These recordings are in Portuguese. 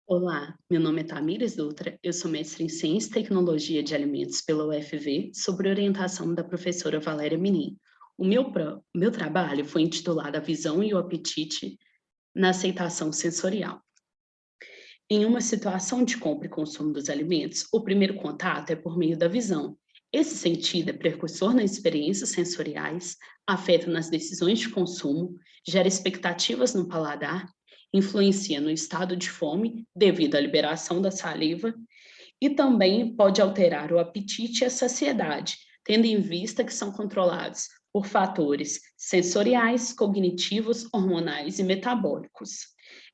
Olá, meu nome é Tamires Dutra, eu sou mestre em Ciência e Tecnologia de Alimentos pela UFV, sob orientação da professora Valéria Menin. O meu trabalho foi intitulado A Visão e o Apetite na Aceitação Sensorial. Em uma situação de compra e consumo dos alimentos, o primeiro contato é por meio da visão. Esse sentido é precursor nas experiências sensoriais, afeta nas decisões de consumo, gera expectativas no paladar, influencia no estado de fome devido à liberação da saliva e também pode alterar o apetite e a saciedade, tendo em vista que são controlados por fatores sensoriais, cognitivos, hormonais e metabólicos.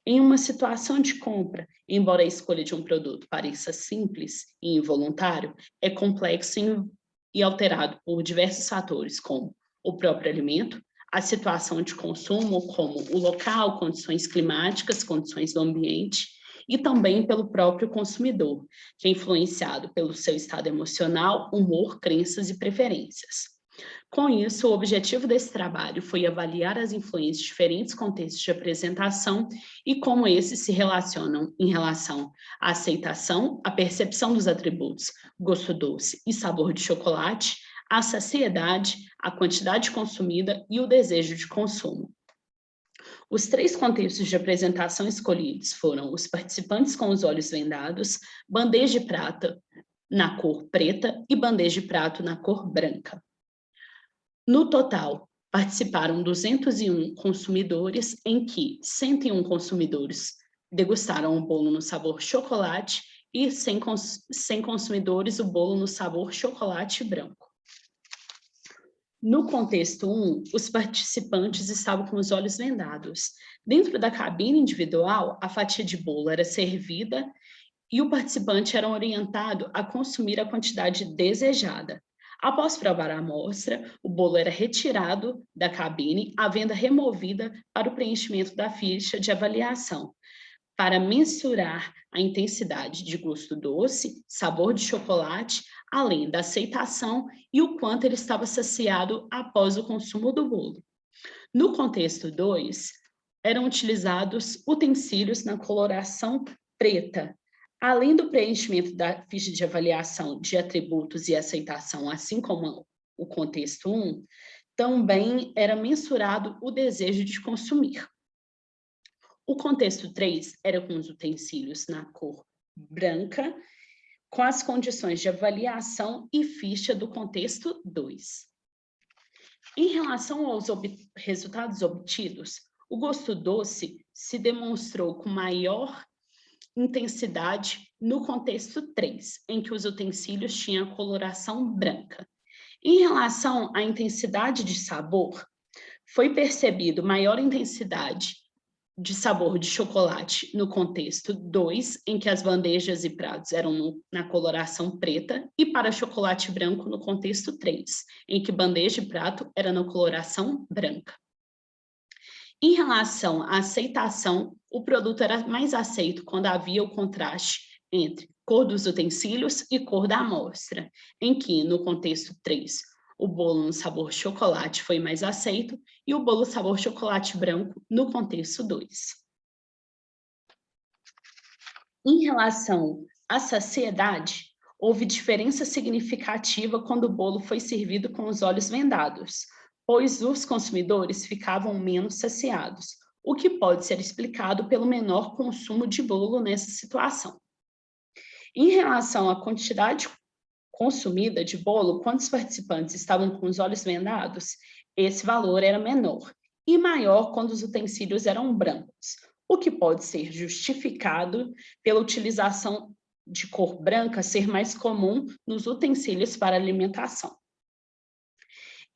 Em uma situação de compra, embora a escolha de um produto pareça simples e involuntário, é complexo e alterado por diversos fatores, como o próprio alimento, a situação de consumo, como o local, condições climáticas, condições do ambiente, e também pelo próprio consumidor, que é influenciado pelo seu estado emocional, humor, crenças e preferências. Com isso, o objetivo desse trabalho foi avaliar as influências de diferentes contextos de apresentação e como esses se relacionam em relação à aceitação, à percepção dos atributos gosto doce e sabor de chocolate, à saciedade, à quantidade consumida e o desejo de consumo. Os três contextos de apresentação escolhidos foram os participantes com os olhos vendados, bandeja de prata na cor preta e bandeja de prato na cor branca. No total, participaram 201 consumidores, em que 101 consumidores degustaram o bolo no sabor chocolate e 100 consumidores o bolo no sabor chocolate branco. No contexto 1, os participantes estavam com os olhos vendados. Dentro da cabine individual, a fatia de bolo era servida e o participante era orientado a consumir a quantidade desejada. Após provar a amostra, o bolo era retirado da cabine, a venda removida para o preenchimento da ficha de avaliação, para mensurar a intensidade de gosto doce, sabor de chocolate, além da aceitação e o quanto ele estava saciado após o consumo do bolo. No contexto 2, eram utilizados utensílios na coloração preta. Além do preenchimento da ficha de avaliação de atributos e aceitação, assim como o contexto 1, também era mensurado o desejo de consumir. O contexto 3 era com os utensílios na cor branca, com as condições de avaliação e ficha do contexto 2. Em relação aos resultados obtidos, o gosto doce se demonstrou com maior intensidade no contexto 3, em que os utensílios tinham a coloração branca. Em relação à intensidade de sabor, foi percebido maior intensidade de sabor de chocolate no contexto 2, em que as bandejas e pratos eram na coloração preta, e para chocolate branco no contexto 3, em que bandeja e prato era na coloração branca. Em relação à aceitação, o produto era mais aceito quando havia o contraste entre cor dos utensílios e cor da amostra, em que, no contexto 3, o bolo no sabor chocolate foi mais aceito e o bolo sabor chocolate branco no contexto 2. Em relação à saciedade, houve diferença significativa quando o bolo foi servido com os olhos vendados, pois os consumidores ficavam menos saciados, o que pode ser explicado pelo menor consumo de bolo nessa situação. Em relação à quantidade consumida de bolo, quando os participantes estavam com os olhos vendados, esse valor era menor, e maior quando os utensílios eram brancos, o que pode ser justificado pela utilização de cor branca ser mais comum nos utensílios para alimentação.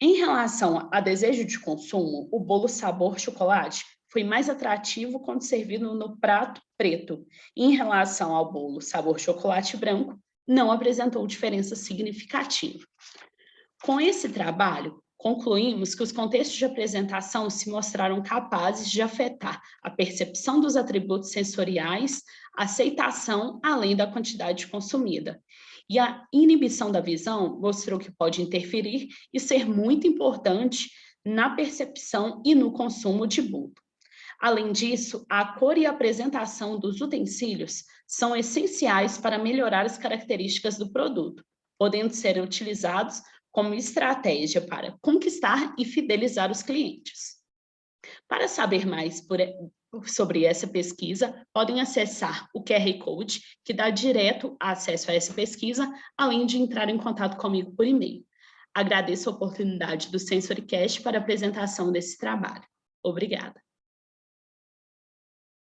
Em relação a desejo de consumo, o bolo sabor chocolate foi mais atrativo quando servido no prato preto. Em relação ao bolo sabor chocolate branco, não apresentou diferença significativa. Com esse trabalho, concluímos que os contextos de apresentação se mostraram capazes de afetar a percepção dos atributos sensoriais, a aceitação, além da quantidade consumida. E a inibição da visão mostrou que pode interferir e ser muito importante na percepção e no consumo de bolo. Além disso, a cor e a apresentação dos utensílios são essenciais para melhorar as características do produto, podendo ser utilizados como estratégia para conquistar e fidelizar os clientes. Para saber mais sobre essa pesquisa, podem acessar o QR Code, que dá direto acesso a essa pesquisa, além de entrar em contato comigo por e-mail. Agradeço a oportunidade do SensoryCast para a apresentação desse trabalho. Obrigada.